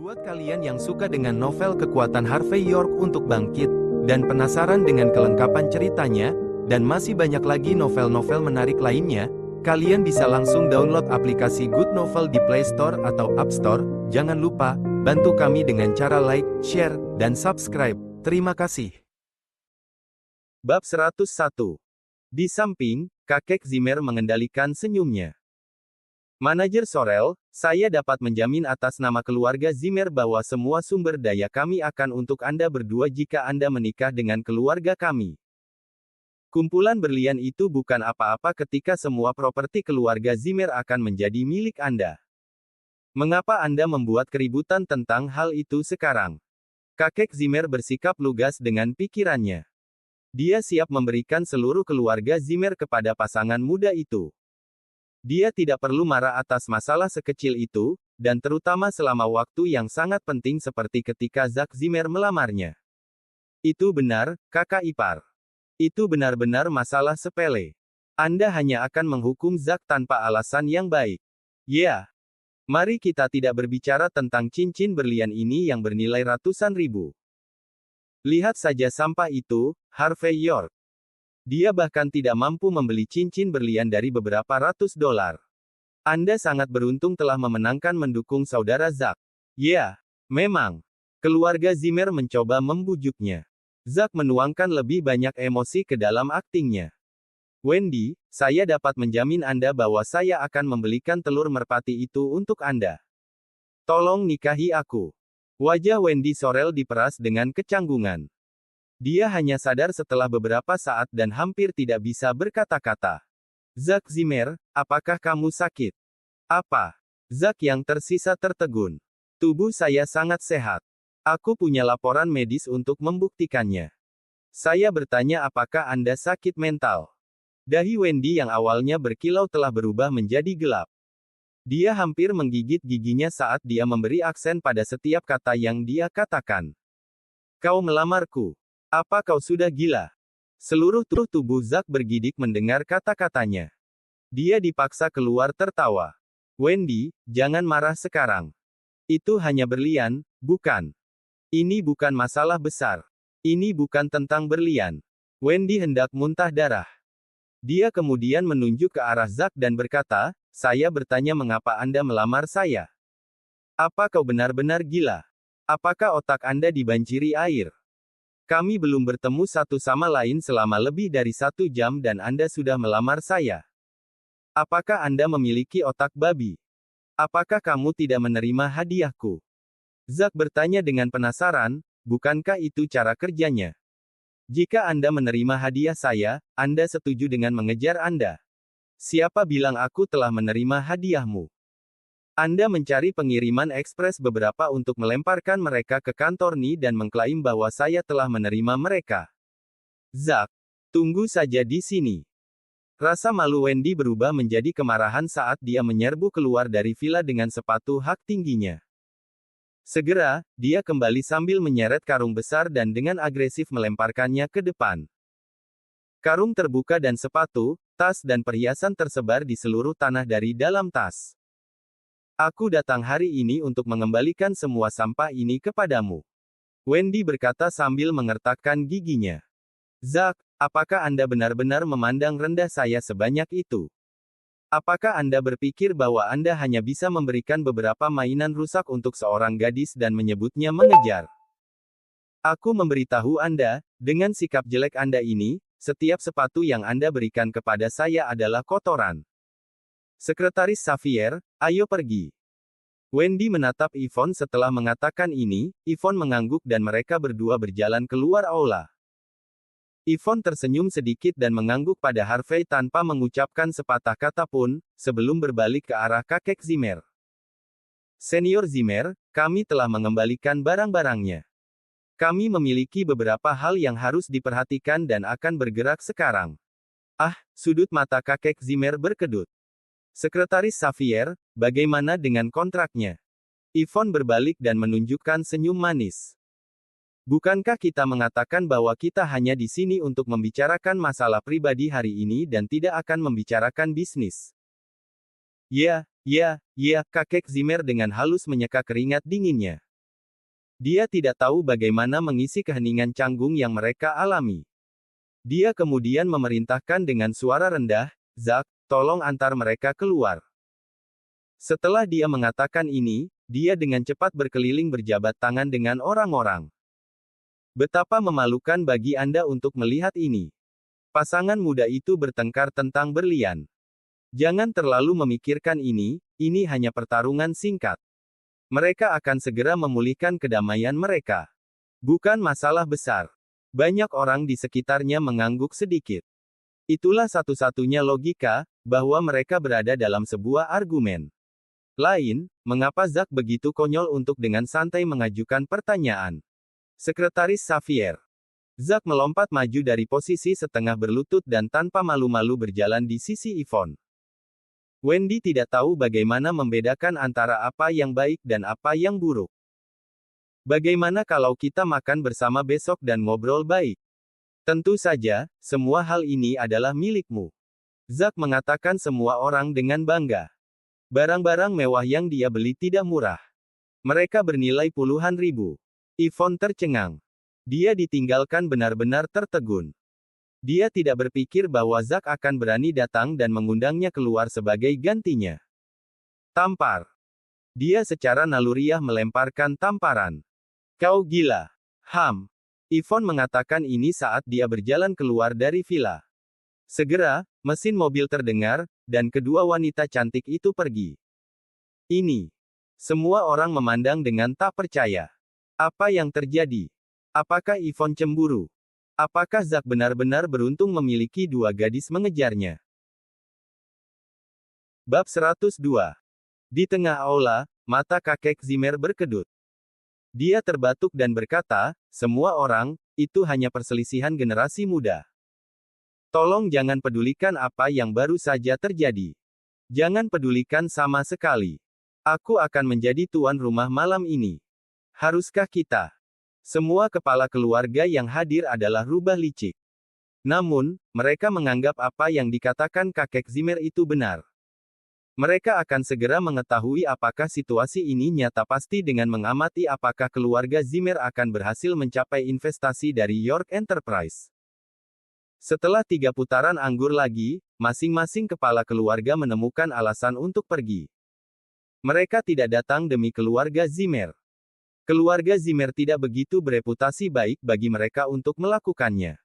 Buat kalian yang suka dengan novel kekuatan Harvey York untuk bangkit, dan penasaran dengan kelengkapan ceritanya, dan masih banyak lagi novel-novel menarik lainnya, kalian bisa langsung download aplikasi Good Novel di Play Store atau App Store. Jangan lupa, bantu kami dengan cara like, share, dan subscribe. Terima kasih. Bab 101. Di samping, kakek Zimmer mengendalikan senyumnya. Manajer Sorel, saya dapat menjamin atas nama keluarga Zimmer bahwa semua sumber daya kami akan untuk Anda berdua jika Anda menikah dengan keluarga kami. Kumpulan berlian itu bukan apa-apa ketika semua properti keluarga Zimmer akan menjadi milik Anda. Mengapa Anda membuat keributan tentang hal itu sekarang? Kakek Zimmer bersikap lugas dengan pikirannya. Dia siap memberikan seluruh keluarga Zimmer kepada pasangan muda itu. Dia tidak perlu marah atas masalah sekecil itu, dan terutama selama waktu yang sangat penting seperti ketika Zack Zimmer melamarnya. Itu benar, kakak ipar. Itu benar-benar masalah sepele. Anda hanya akan menghukum Zack tanpa alasan yang baik. Ya. Mari kita tidak berbicara tentang cincin berlian ini yang bernilai ratusan ribu. Lihat saja sampah itu, Harvey York. Dia bahkan tidak mampu membeli cincin berlian dari beberapa ratus dolar. Anda sangat beruntung telah memenangkan mendukung saudara Zack. Ya, memang. Keluarga Zimmer mencoba membujuknya. Zack menuangkan lebih banyak emosi ke dalam aktingnya. Wendy, saya dapat menjamin Anda bahwa saya akan membelikan telur merpati itu untuk Anda. Tolong nikahi aku. Wajah Wendy Sorel diperas dengan kecanggungan. Dia hanya sadar setelah beberapa saat dan hampir tidak bisa berkata-kata. Zack Zimmer, apakah kamu sakit? Apa? Zack yang tersisa tertegun. Tubuh saya sangat sehat. Aku punya laporan medis untuk membuktikannya. Saya bertanya apakah Anda sakit mental? Dahi Wendy yang awalnya berkilau telah berubah menjadi gelap. Dia hampir menggigit giginya saat dia memberi aksen pada setiap kata yang dia katakan. Kau melamarku. Apa kau sudah gila? Seluruh tubuh Zack bergidik mendengar kata-katanya. Dia dipaksa keluar tertawa. Wendy, jangan marah sekarang. Itu hanya berlian, bukan? Ini bukan masalah besar. Ini bukan tentang berlian. Wendy hendak muntah darah. Dia kemudian menunjuk ke arah Zack dan berkata, saya bertanya mengapa Anda melamar saya. Apa kau benar-benar gila? Apakah otak Anda dibanjiri air? Kami belum bertemu satu sama lain selama lebih dari 1 jam dan Anda sudah melamar saya. Apakah Anda memiliki otak babi? Apakah kamu tidak menerima hadiahku? Zack bertanya dengan penasaran, bukankah itu cara kerjanya? Jika Anda menerima hadiah saya, Anda setuju dengan mengejar Anda. Siapa bilang aku telah menerima hadiahmu? Anda mencari pengiriman ekspres beberapa untuk melemparkan mereka ke kantor Ni dan mengklaim bahwa saya telah menerima mereka. Zack, tunggu saja di sini. Rasa malu Wendy berubah menjadi kemarahan saat dia menyerbu keluar dari villa dengan sepatu hak tingginya. Segera, dia kembali sambil menyeret karung besar dan dengan agresif melemparkannya ke depan. Karung terbuka dan sepatu, tas dan perhiasan tersebar di seluruh tanah dari dalam tas. Aku datang hari ini untuk mengembalikan semua sampah ini kepadamu. Wendy berkata sambil mengertakkan giginya. Zack, apakah Anda benar-benar memandang rendah saya sebanyak itu? Apakah Anda berpikir bahwa Anda hanya bisa memberikan beberapa mainan rusak untuk seorang gadis dan menyebutnya mengejar? Aku memberitahu Anda, dengan sikap jelek Anda ini, setiap sepatu yang Anda berikan kepada saya adalah kotoran. Sekretaris Xavier, ayo pergi. Wendy menatap Yvonne setelah mengatakan ini, Yvonne mengangguk dan mereka berdua berjalan keluar aula. Yvonne tersenyum sedikit dan mengangguk pada Harvey tanpa mengucapkan sepatah kata pun, sebelum berbalik ke arah kakek Zimmer. Senior Zimmer, kami telah mengembalikan barang-barangnya. Kami memiliki beberapa hal yang harus diperhatikan dan akan bergerak sekarang. Ah, sudut mata kakek Zimmer berkedut. Sekretaris Xavier, bagaimana dengan kontraknya? Yvonne berbalik dan menunjukkan senyum manis. Bukankah kita mengatakan bahwa kita hanya di sini untuk membicarakan masalah pribadi hari ini dan tidak akan membicarakan bisnis? Ya, kakek Zimmer dengan halus menyeka keringat dinginnya. Dia tidak tahu bagaimana mengisi keheningan canggung yang mereka alami. Dia kemudian memerintahkan dengan suara rendah, "Zack, tolong antar mereka keluar." Setelah dia mengatakan ini, dia dengan cepat berkeliling berjabat tangan dengan orang-orang. Betapa memalukan bagi Anda untuk melihat ini. Pasangan muda itu bertengkar tentang berlian. Jangan terlalu memikirkan ini hanya pertarungan singkat. Mereka akan segera memulihkan kedamaian mereka. Bukan masalah besar. Banyak orang di sekitarnya mengangguk sedikit. Itulah satu-satunya logika, bahwa mereka berada dalam sebuah argumen lain. Mengapa Zack begitu konyol untuk dengan santai mengajukan pertanyaan? Sekretaris Xavier. Zack melompat maju dari posisi setengah berlutut dan tanpa malu-malu berjalan di sisi Yvonne. Wendy tidak tahu bagaimana membedakan antara apa yang baik dan apa yang buruk. Bagaimana kalau kita makan bersama besok dan ngobrol baik? Tentu saja, semua hal ini adalah milikmu. Zack mengatakan semua orang dengan bangga. Barang-barang mewah yang dia beli tidak murah. Mereka bernilai puluhan ribu. Yvonne tercengang. Dia ditinggalkan benar-benar tertegun. Dia tidak berpikir bahwa Zack akan berani datang dan mengundangnya keluar sebagai gantinya. Tampar. Dia secara naluriah melemparkan tamparan. Kau gila. Yvonne mengatakan ini saat dia berjalan keluar dari villa. Segera, mesin mobil terdengar, dan kedua wanita cantik itu pergi. Ini. Semua orang memandang dengan tak percaya. Apa yang terjadi? Apakah Yvonne cemburu? Apakah Zack benar-benar beruntung memiliki dua gadis mengejarnya? Bab 102. Di tengah aula, mata kakek Zimmer berkedut. Dia terbatuk dan berkata, "Semua orang, itu hanya perselisihan generasi muda. Tolong jangan pedulikan apa yang baru saja terjadi. Jangan pedulikan sama sekali. Aku akan menjadi tuan rumah malam ini. Haruskah kita?" Semua kepala keluarga yang hadir adalah rubah licik. Namun, mereka menganggap apa yang dikatakan kakek Zimmer itu benar. Mereka akan segera mengetahui apakah situasi ini nyata pasti dengan mengamati apakah keluarga Zimmer akan berhasil mencapai investasi dari York Enterprise. Setelah 3 putaran anggur lagi, masing-masing kepala keluarga menemukan alasan untuk pergi. Mereka tidak datang demi keluarga Zimmer. Keluarga Zimmer tidak begitu bereputasi baik bagi mereka untuk melakukannya.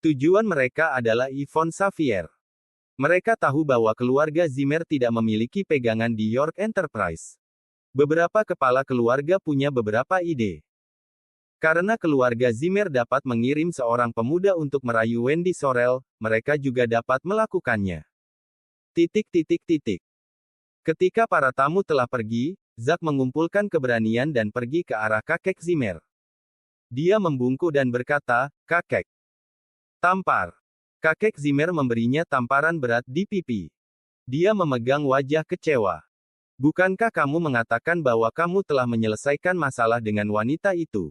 Tujuan mereka adalah Yvonne Xavier. Mereka tahu bahwa keluarga Zimmer tidak memiliki pegangan di York Enterprise. Beberapa kepala keluarga punya beberapa ide. Karena keluarga Zimmer dapat mengirim seorang pemuda untuk merayu Wendy Sorrell, mereka juga dapat melakukannya. Ketika para tamu telah pergi, Zack mengumpulkan keberanian dan pergi ke arah kakek Zimmer. Dia membungkuk dan berkata, "Kakek, tampar." Kakek Zimmer memberinya tamparan berat di pipi. Dia memegang wajah kecewa. "Bukankah kamu mengatakan bahwa kamu telah menyelesaikan masalah dengan wanita itu?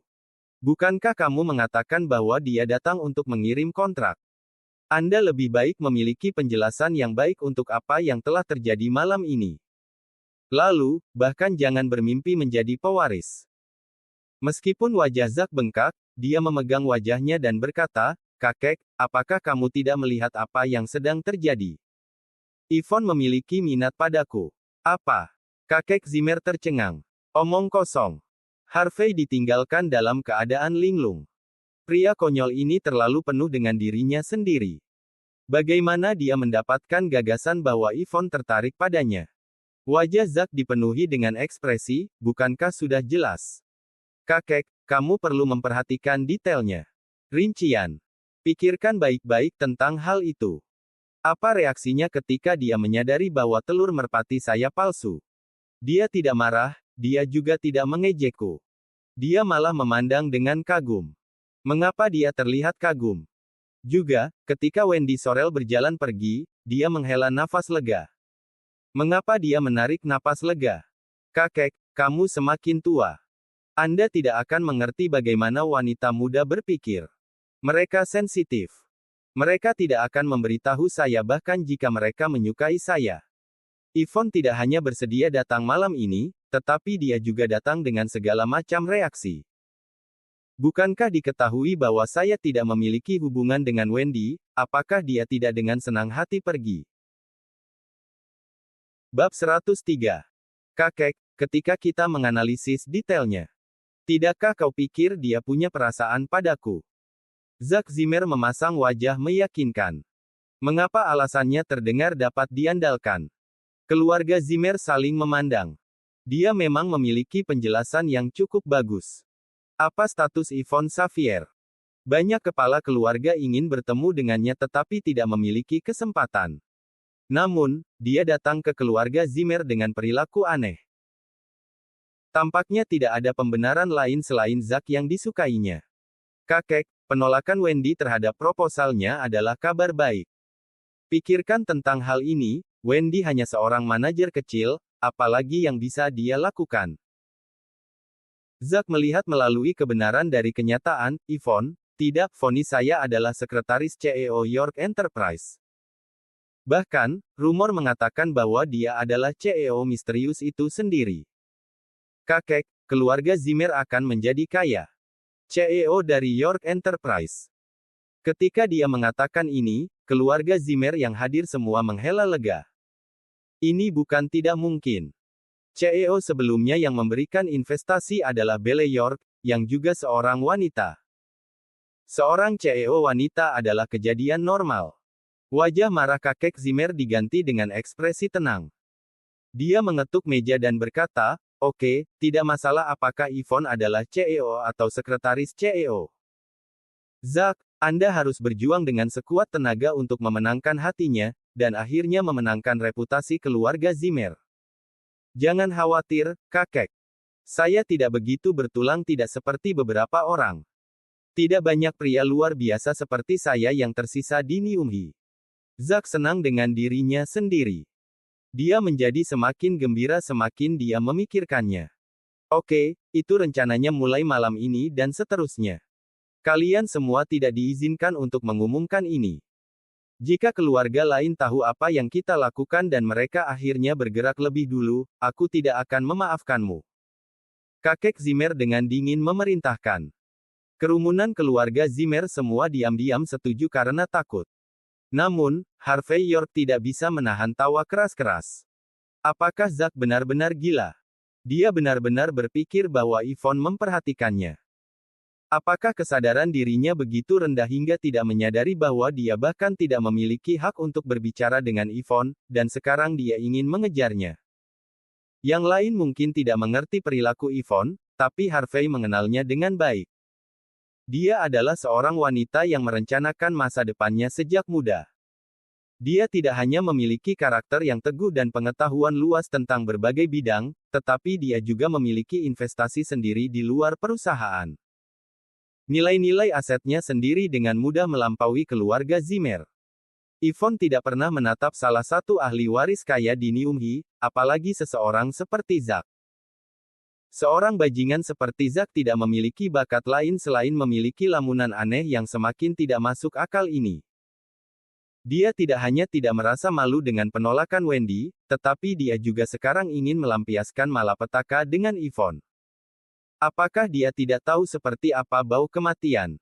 Bukankah kamu mengatakan bahwa dia datang untuk mengirim kontrak? Anda lebih baik memiliki penjelasan yang baik untuk apa yang telah terjadi malam ini. Lalu, bahkan jangan bermimpi menjadi pewaris." Meskipun wajah Zack bengkak, dia memegang wajahnya dan berkata, "Kakek, apakah kamu tidak melihat apa yang sedang terjadi? Yvonne memiliki minat padaku." "Apa?" Kakek Zimmer tercengang. "Omong kosong." Harvey ditinggalkan dalam keadaan linglung. Pria konyol ini terlalu penuh dengan dirinya sendiri. Bagaimana dia mendapatkan gagasan bahwa Yvonne tertarik padanya? Wajah Zack dipenuhi dengan ekspresi, "Bukankah sudah jelas?" "Kakek, kamu perlu memperhatikan detailnya. Rincian. Pikirkan baik-baik tentang hal itu. Apa reaksinya ketika dia menyadari bahwa telur merpati saya palsu?" Dia tidak marah, dia juga tidak mengejekku. Dia malah memandang dengan kagum. Mengapa dia terlihat kagum? Juga, ketika Wendy Sorrell berjalan pergi, dia menghela nafas lega. Mengapa dia menarik napas lega? "Kakek, kamu semakin tua. Anda tidak akan mengerti bagaimana wanita muda berpikir. Mereka sensitif. Mereka tidak akan memberitahu saya bahkan jika mereka menyukai saya." Yvonne tidak hanya bersedia datang malam ini, tetapi dia juga datang dengan segala macam reaksi. Bukankah diketahui bahwa saya tidak memiliki hubungan dengan Wendy, apakah dia tidak dengan senang hati pergi? Bab 103. Kakek, ketika kita menganalisis detailnya. Tidakkah kau pikir dia punya perasaan padaku? Zack Zimmer memasang wajah meyakinkan. Mengapa alasannya terdengar dapat diandalkan? Keluarga Zimmer saling memandang. Dia memang memiliki penjelasan yang cukup bagus. Apa status Yvonne Xavier? Banyak kepala keluarga ingin bertemu dengannya tetapi tidak memiliki kesempatan. Namun, dia datang ke keluarga Zimmer dengan perilaku aneh. Tampaknya tidak ada pembenaran lain selain Zack yang disukainya. Kakek, penolakan Wendy terhadap proposalnya adalah kabar baik. Pikirkan tentang hal ini, Wendy hanya seorang manajer kecil, apalagi yang bisa dia lakukan. Zack melihat melalui kebenaran dari kenyataan, Yvonne, tidak, vonis saya adalah sekretaris CEO York Enterprise. Bahkan, rumor mengatakan bahwa dia adalah CEO misterius itu sendiri. Kakek, keluarga Zimmer akan menjadi kaya. CEO dari York Enterprise. Ketika dia mengatakan ini, keluarga Zimmer yang hadir semua menghela lega. Ini bukan tidak mungkin. CEO sebelumnya yang memberikan investasi adalah Belle York, yang juga seorang wanita. Seorang CEO wanita adalah kejadian normal. Wajah marah kakek Zimmer diganti dengan ekspresi tenang. Dia mengetuk meja dan berkata, "Oke, tidak masalah apakah Yvonne adalah CEO atau sekretaris CEO. Zack, Anda harus berjuang dengan sekuat tenaga untuk memenangkan hatinya, dan akhirnya memenangkan reputasi keluarga Zimmer. Jangan khawatir, kakek. Saya tidak begitu bertulang tidak seperti beberapa orang. Tidak banyak pria luar biasa seperti saya yang tersisa di Niumhi." Zack senang dengan dirinya sendiri. Dia menjadi semakin gembira semakin dia memikirkannya. Oke, itu rencananya mulai malam ini dan seterusnya. Kalian semua tidak diizinkan untuk mengumumkan ini. Jika keluarga lain tahu apa yang kita lakukan dan mereka akhirnya bergerak lebih dulu, aku tidak akan memaafkanmu. Kakek Zimmer dengan dingin memerintahkan. Kerumunan keluarga Zimmer semua diam-diam setuju karena takut. Namun, Harvey York tidak bisa menahan tawa keras-keras. Apakah Zack benar-benar gila? Dia benar-benar berpikir bahwa Yvonne memperhatikannya. Apakah kesadaran dirinya begitu rendah hingga tidak menyadari bahwa dia bahkan tidak memiliki hak untuk berbicara dengan Yvonne, dan sekarang dia ingin mengejarnya? Yang lain mungkin tidak mengerti perilaku Yvonne, tapi Harvey mengenalnya dengan baik. Dia adalah seorang wanita yang merencanakan masa depannya sejak muda. Dia tidak hanya memiliki karakter yang teguh dan pengetahuan luas tentang berbagai bidang, tetapi dia juga memiliki investasi sendiri di luar perusahaan. Nilai-nilai asetnya sendiri dengan mudah melampaui keluarga Zimmer. Yvonne tidak pernah menatap salah satu ahli waris kaya di Niumhi, apalagi seseorang seperti Zack. Seorang bajingan seperti Zack tidak memiliki bakat lain selain memiliki lamunan aneh yang semakin tidak masuk akal ini. Dia tidak hanya tidak merasa malu dengan penolakan Wendy, tetapi dia juga sekarang ingin melampiaskan malapetaka dengan Yvonne. Apakah dia tidak tahu seperti apa bau kematian?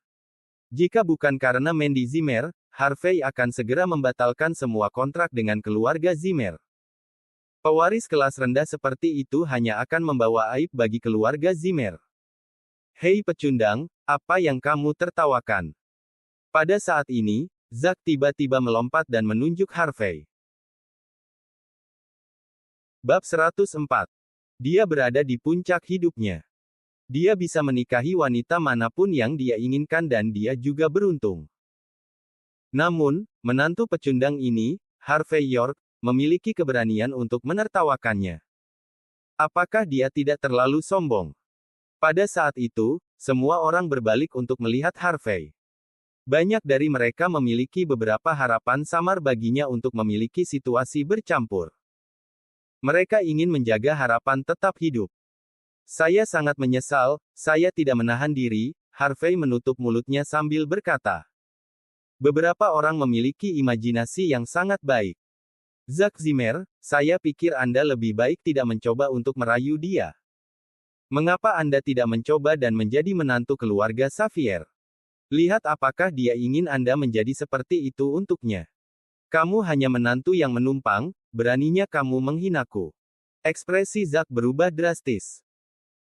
Jika bukan karena Mandy Zimmer, Harvey akan segera membatalkan semua kontrak dengan keluarga Zimmer. Pewaris kelas rendah seperti itu hanya akan membawa aib bagi keluarga Zimmer. Hei pecundang, apa yang kamu tertawakan? Pada saat ini, Zack tiba-tiba melompat dan menunjuk Harvey. Bab 104. Dia berada di puncak hidupnya. Dia bisa menikahi wanita manapun yang dia inginkan dan dia juga beruntung. Namun, menantu pecundang ini, Harvey York, memiliki keberanian untuk menertawakannya. Apakah dia tidak terlalu sombong? Pada saat itu, semua orang berbalik untuk melihat Harvey. Banyak dari mereka memiliki beberapa harapan samar baginya untuk memiliki situasi bercampur. Mereka ingin menjaga harapan tetap hidup. Saya sangat menyesal, saya tidak menahan diri, Harvey menutup mulutnya sambil berkata. Beberapa orang memiliki imajinasi yang sangat baik. Zack Zimmer, saya pikir Anda lebih baik tidak mencoba untuk merayu dia. Mengapa Anda tidak mencoba dan menjadi menantu keluarga Xavier? Lihat apakah dia ingin Anda menjadi seperti itu untuknya. Kamu hanya menantu yang menumpang, beraninya kamu menghinaku. Ekspresi Zack berubah drastis.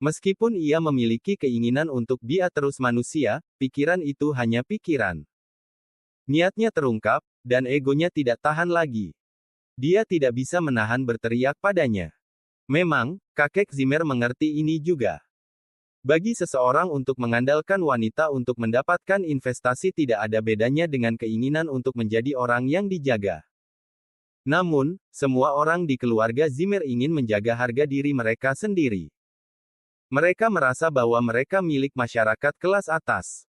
Meskipun ia memiliki keinginan untuk dia terus manusia, pikiran itu hanya pikiran. Niatnya terungkap, dan egonya tidak tahan lagi. Dia tidak bisa menahan berteriak padanya. Memang, kakek Zimmer mengerti ini juga. Bagi seseorang untuk mengandalkan wanita untuk mendapatkan investasi tidak ada bedanya dengan keinginan untuk menjadi orang yang dijaga. Namun, semua orang di keluarga Zimmer ingin menjaga harga diri mereka sendiri. Mereka merasa bahwa mereka milik masyarakat kelas atas.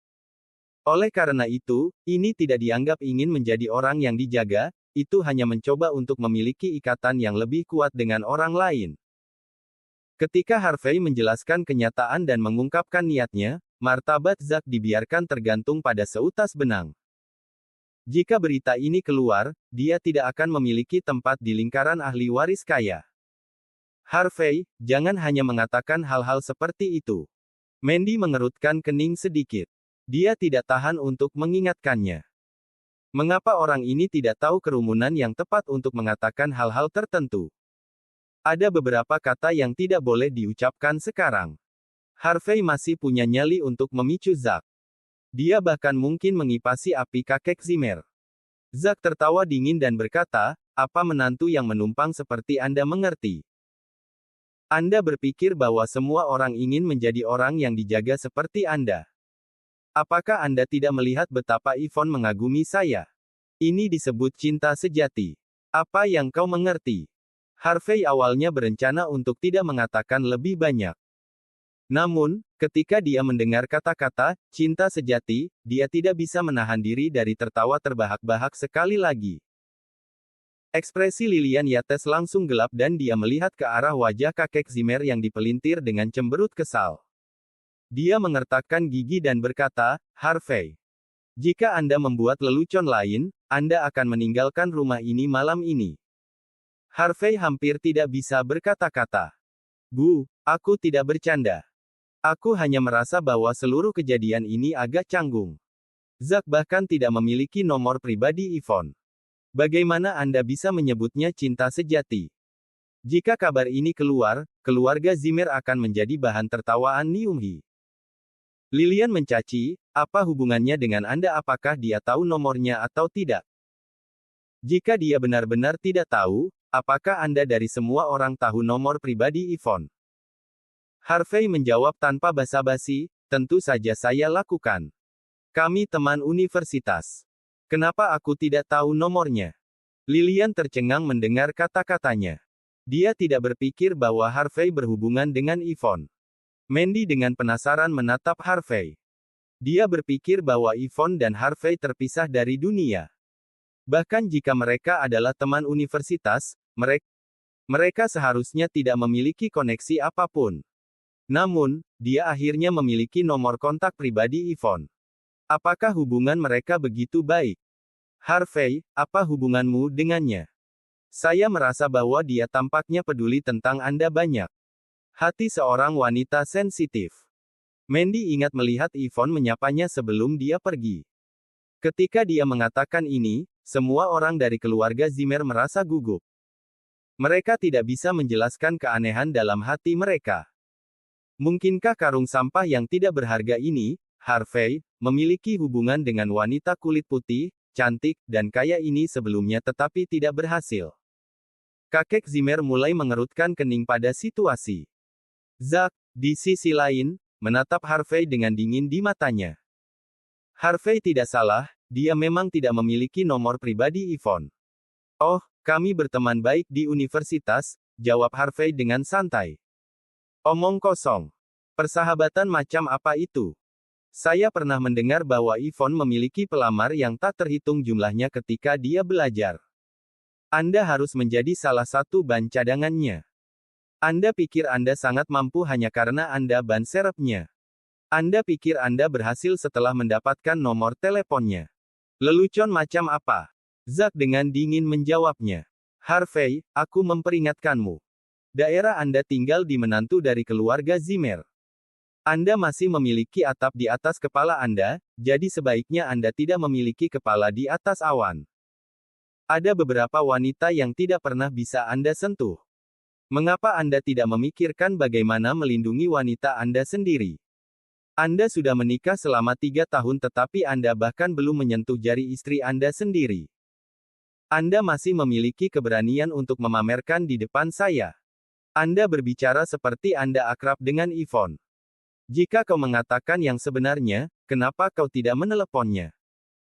Oleh karena itu, ini tidak dianggap ingin menjadi orang yang dijaga, itu hanya mencoba untuk memiliki ikatan yang lebih kuat dengan orang lain. Ketika Harvey menjelaskan kenyataan dan mengungkapkan niatnya, martabat Zack dibiarkan tergantung pada seutas benang. Jika berita ini keluar, dia tidak akan memiliki tempat di lingkaran ahli waris kaya. Harvey, jangan hanya mengatakan hal-hal seperti itu. Mandy mengerutkan kening sedikit. Dia tidak tahan untuk mengingatkannya. Mengapa orang ini tidak tahu kerumunan yang tepat untuk mengatakan hal-hal tertentu? Ada beberapa kata yang tidak boleh diucapkan sekarang. Harvey masih punya nyali untuk memicu Zack. Dia bahkan mungkin mengipasi api kakek Zimmer. Zack tertawa dingin dan berkata, apa menantu yang menumpang seperti Anda mengerti? Anda berpikir bahwa semua orang ingin menjadi orang yang dijaga seperti Anda. Apakah Anda tidak melihat betapa Yvonne mengagumi saya? Ini disebut cinta sejati. Apa yang kau mengerti? Harvey awalnya berencana untuk tidak mengatakan lebih banyak. Namun, ketika dia mendengar kata-kata cinta sejati, dia tidak bisa menahan diri dari tertawa terbahak-bahak sekali lagi. Ekspresi Lilian Yates langsung gelap dan dia melihat ke arah wajah kakek Zimmer yang dipelintir dengan cemberut kesal. Dia mengertakkan gigi dan berkata, Harvey, jika Anda membuat lelucon lain, Anda akan meninggalkan rumah ini malam ini. Harvey hampir tidak bisa berkata-kata. Bu, aku tidak bercanda. Aku hanya merasa bahwa seluruh kejadian ini agak canggung. Zack bahkan tidak memiliki nomor pribadi Yvonne. Bagaimana Anda bisa menyebutnya cinta sejati? Jika kabar ini keluar, keluarga Zimmer akan menjadi bahan tertawaan Niumhi. Lilian mencaci, apa hubungannya dengan Anda? Apakah dia tahu nomornya atau tidak? Jika dia benar-benar tidak tahu, apakah Anda dari semua orang tahu nomor pribadi Yvonne? Harvey menjawab tanpa basa-basi, tentu saja saya lakukan. Kami teman universitas. Kenapa aku tidak tahu nomornya? Lilian tercengang mendengar kata-katanya. Dia tidak berpikir bahwa Harvey berhubungan dengan Yvonne. Mandy dengan penasaran menatap Harvey. Dia berpikir bahwa Yvonne dan Harvey terpisah dari dunia. Bahkan jika mereka adalah teman universitas, mereka seharusnya tidak memiliki koneksi apapun. Namun, dia akhirnya memiliki nomor kontak pribadi Yvonne. Apakah hubungan mereka begitu baik? Harvey, apa hubunganmu dengannya? Saya merasa bahwa dia tampaknya peduli tentang Anda banyak. Hati seorang wanita sensitif. Mandy ingat melihat Yvonne menyapanya sebelum dia pergi. Ketika dia mengatakan ini, semua orang dari keluarga Zimmer merasa gugup. Mereka tidak bisa menjelaskan keanehan dalam hati mereka. Mungkinkah karung sampah yang tidak berharga ini, Harvey, memiliki hubungan dengan wanita kulit putih, cantik, dan kaya ini sebelumnya tetapi tidak berhasil? Kakek Zimmer mulai mengerutkan kening pada situasi. Zack, di sisi lain, menatap Harvey dengan dingin di matanya. Harvey tidak salah, dia memang tidak memiliki nomor pribadi Yvonne. Oh, kami berteman baik di universitas, jawab Harvey dengan santai. Omong kosong. Persahabatan macam apa itu? Saya pernah mendengar bahwa Yvonne memiliki pelamar yang tak terhitung jumlahnya ketika dia belajar. Anda harus menjadi salah satu ban cadangannya. Anda pikir Anda sangat mampu hanya karena Anda ban serepnya. Anda pikir Anda berhasil setelah mendapatkan nomor teleponnya. Lelucon macam apa? Zack dengan dingin menjawabnya. Harvey, aku memperingatkanmu. Daerah Anda tinggal di menantu dari keluarga Zimmer. Anda masih memiliki atap di atas kepala Anda, jadi sebaiknya Anda tidak memiliki kepala di atas awan. Ada beberapa wanita yang tidak pernah bisa Anda sentuh. Mengapa Anda tidak memikirkan bagaimana melindungi wanita Anda sendiri? Anda sudah menikah selama 3 tahun tetapi Anda bahkan belum menyentuh jari istri Anda sendiri. Anda masih memiliki keberanian untuk memamerkan di depan saya. Anda berbicara seperti Anda akrab dengan Yvonne. Jika kau mengatakan yang sebenarnya, kenapa kau tidak meneleponnya?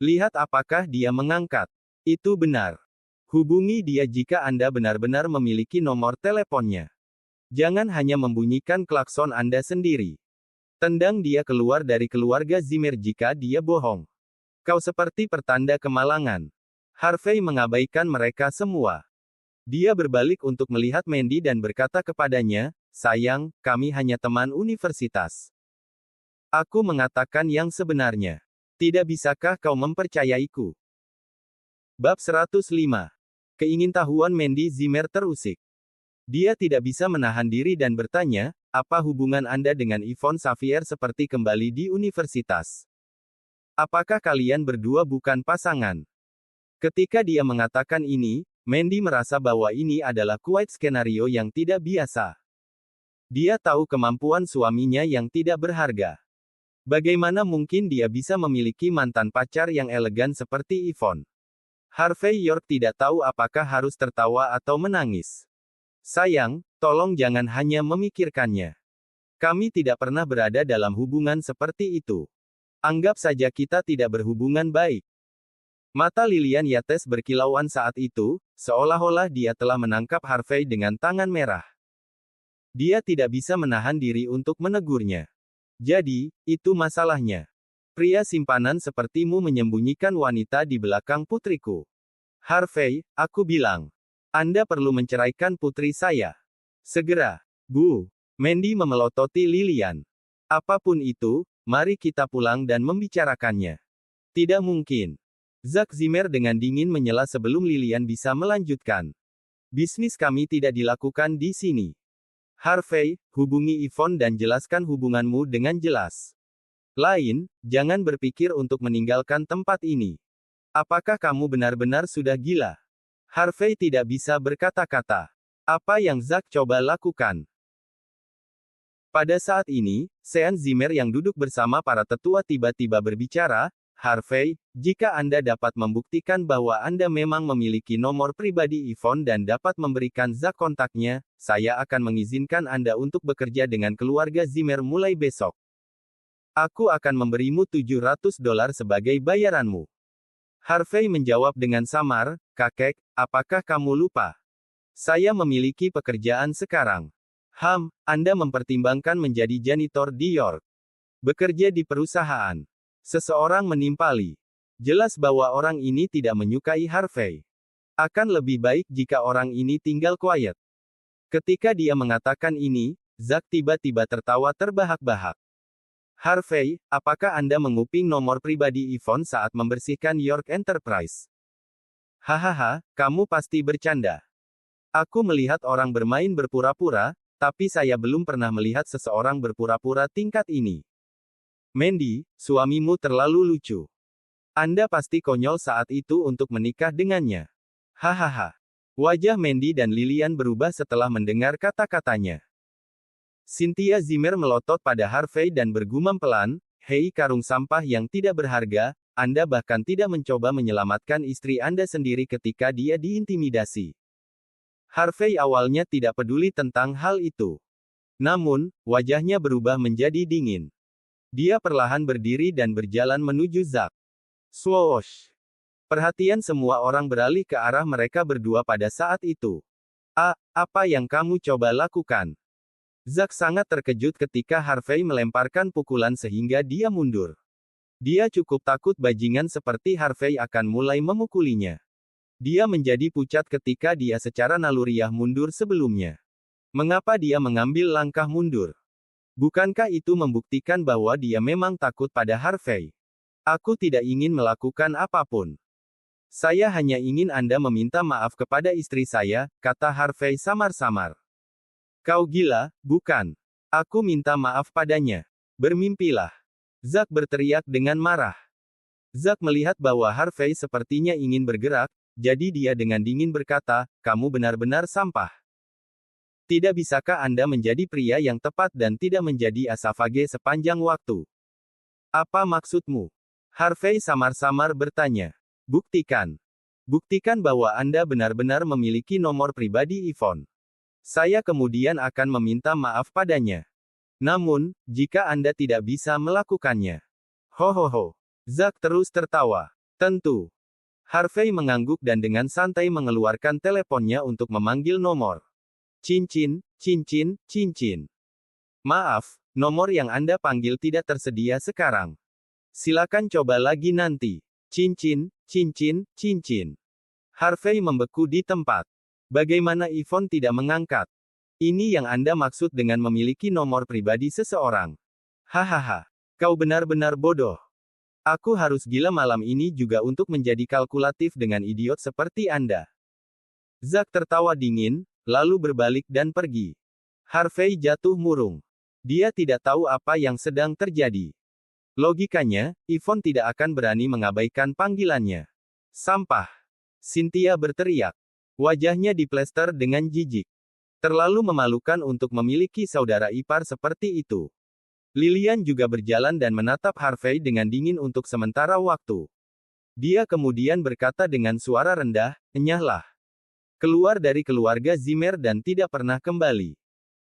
Lihat apakah dia mengangkat. Itu benar. Hubungi dia jika Anda benar-benar memiliki nomor teleponnya. Jangan hanya membunyikan klakson Anda sendiri. Tendang dia keluar dari keluarga Zimmer jika dia bohong. Kau seperti pertanda kemalangan. Harvey mengabaikan mereka semua. Dia berbalik untuk melihat Mandy dan berkata kepadanya, sayang, kami hanya teman universitas. Aku mengatakan yang sebenarnya. Tidak bisakah kau mempercayaiku? Bab 105. Keingintahuan Mandy Zimmer terusik. Dia tidak bisa menahan diri dan bertanya, apa hubungan Anda dengan Yvonne Xavier seperti kembali di universitas? Apakah kalian berdua bukan pasangan? Ketika dia mengatakan ini, Mandy merasa bahwa ini adalah quite skenario yang tidak biasa. Dia tahu kemampuan suaminya yang tidak berharga. Bagaimana mungkin dia bisa memiliki mantan pacar yang elegan seperti Yvonne? Harvey York tidak tahu apakah harus tertawa atau menangis. Sayang, tolong jangan hanya memikirkannya. Kami tidak pernah berada dalam hubungan seperti itu. Anggap saja kita tidak berhubungan baik. Mata Lillian Yates berkilauan saat itu, seolah-olah dia telah menangkap Harvey dengan tangan merah. Dia tidak bisa menahan diri untuk menegurnya. Jadi, itu masalahnya. Pria simpanan sepertimu menyembunyikan wanita di belakang putriku. Harvey, aku bilang. Anda perlu menceraikan putri saya. Segera. Bu. Mandy memelototi Lillian. Apapun itu, mari kita pulang dan membicarakannya. Tidak mungkin. Zack Zimmer dengan dingin menyela sebelum Lillian bisa melanjutkan. Bisnis kami tidak dilakukan di sini. Harvey, hubungi Yvonne dan jelaskan hubunganmu dengan jelas. Lain, jangan berpikir untuk meninggalkan tempat ini. Apakah kamu benar-benar sudah gila? Harvey tidak bisa berkata-kata. Apa yang Zack coba lakukan? Pada saat ini, Sean Zimmer yang duduk bersama para tetua tiba-tiba berbicara, Harvey, jika Anda dapat membuktikan bahwa Anda memang memiliki nomor pribadi Yvonne dan dapat memberikan Zack kontaknya, saya akan mengizinkan Anda untuk bekerja dengan keluarga Zimmer mulai besok. Aku akan memberimu $700 sebagai bayaranmu. Harvey menjawab dengan samar, kakek, apakah kamu lupa? Saya memiliki pekerjaan sekarang. Anda mempertimbangkan menjadi janitor di York. Bekerja di perusahaan. Seseorang menimpali. Jelas bahwa orang ini tidak menyukai Harvey. Akan lebih baik jika orang ini tinggal quiet. Ketika dia mengatakan ini, Zack tiba-tiba tertawa terbahak-bahak. Harvey, apakah Anda menguping nomor pribadi Yvonne saat membersihkan York Enterprise? Hahaha, kamu pasti bercanda. Aku melihat orang bermain berpura-pura, tapi saya belum pernah melihat seseorang berpura-pura tingkat ini. Mandy, suamimu terlalu lucu. Anda pasti konyol saat itu untuk menikah dengannya. Hahaha. Wajah Mandy dan Lillian berubah setelah mendengar kata-katanya. Cynthia Zimmer melotot pada Harvey dan bergumam pelan, hei karung sampah yang tidak berharga, Anda bahkan tidak mencoba menyelamatkan istri Anda sendiri ketika dia diintimidasi. Harvey awalnya tidak peduli tentang hal itu. Namun, wajahnya berubah menjadi dingin. Dia perlahan berdiri dan berjalan menuju Zack. Swoosh! Perhatian semua orang beralih ke arah mereka berdua pada saat itu. Apa yang kamu coba lakukan? Zack sangat terkejut ketika Harvey melemparkan pukulan sehingga dia mundur. Dia cukup takut bajingan seperti Harvey akan mulai memukulinya. Dia menjadi pucat ketika dia secara naluriah mundur sebelumnya. Mengapa dia mengambil langkah mundur? Bukankah itu membuktikan bahwa dia memang takut pada Harvey? Aku tidak ingin melakukan apapun. Saya hanya ingin Anda meminta maaf kepada istri saya, kata Harvey samar-samar. Kau gila, bukan? Aku minta maaf padanya. Bermimpilah. Zack berteriak dengan marah. Zack melihat bahwa Harvey sepertinya ingin bergerak, jadi dia dengan dingin berkata, kamu benar-benar sampah. Tidak bisakah Anda menjadi pria yang tepat dan tidak menjadi asafage sepanjang waktu? Apa maksudmu? Harvey samar-samar bertanya. Buktikan. Buktikan bahwa Anda benar-benar memiliki nomor pribadi Yvonne. Saya kemudian akan meminta maaf padanya. Namun, jika Anda tidak bisa melakukannya. Hohoho. Zack terus tertawa. Tentu. Harvey mengangguk dan dengan santai mengeluarkan teleponnya untuk memanggil nomor. Cincin, cincin, cincin. Maaf, nomor yang Anda panggil tidak tersedia sekarang. Silakan coba lagi nanti. Cincin, cincin, cincin. Harvey membeku di tempat. Bagaimana Yvonne tidak mengangkat? Ini yang Anda maksud dengan memiliki nomor pribadi seseorang. Hahaha. Kau benar-benar bodoh. Aku harus gila malam ini juga untuk menjadi kalkulatif dengan idiot seperti Anda. Zack tertawa dingin, lalu berbalik dan pergi. Harvey jatuh murung. Dia tidak tahu apa yang sedang terjadi. Logikanya, Yvonne tidak akan berani mengabaikan panggilannya. Sampah. Cynthia berteriak. Wajahnya diplester dengan jijik. Terlalu memalukan untuk memiliki saudara ipar seperti itu. Lilian juga berjalan dan menatap Harvey dengan dingin untuk sementara waktu. Dia kemudian berkata dengan suara rendah, enyahlah. Keluar dari keluarga Zimmer dan tidak pernah kembali.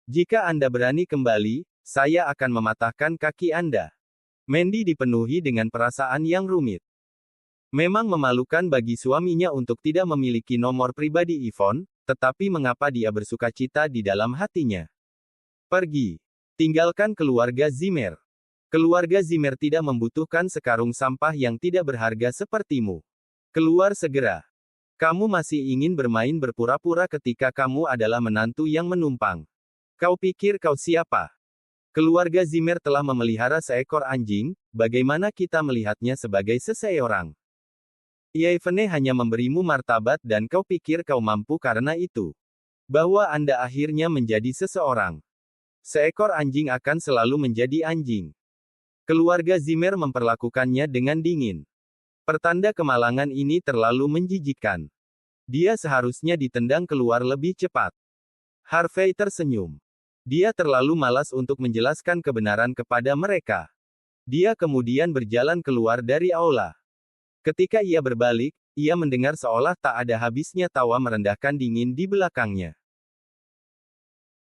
Jika Anda berani kembali, saya akan mematahkan kaki Anda. Mandy dipenuhi dengan perasaan yang rumit. Memang memalukan bagi suaminya untuk tidak memiliki nomor pribadi Yvonne, tetapi mengapa dia bersukacita di dalam hatinya? Pergi. Tinggalkan keluarga Zimmer. Keluarga Zimmer tidak membutuhkan sekarung sampah yang tidak berharga sepertimu. Keluar segera. Kamu masih ingin bermain berpura-pura ketika kamu adalah menantu yang menumpang. Kau pikir kau siapa? Keluarga Zimmer telah memelihara seekor anjing, bagaimana kita melihatnya sebagai seseorang? Yvonne hanya memberimu martabat dan kau pikir kau mampu karena itu. Bahwa Anda akhirnya menjadi seseorang. Seekor anjing akan selalu menjadi anjing. Keluarga Zimmer memperlakukannya dengan dingin. Pertanda kemalangan ini terlalu menjijikkan. Dia seharusnya ditendang keluar lebih cepat. Harvey tersenyum. Dia terlalu malas untuk menjelaskan kebenaran kepada mereka. Dia kemudian berjalan keluar dari aula. Ketika ia berbalik, ia mendengar seolah tak ada habisnya tawa merendahkan dingin di belakangnya.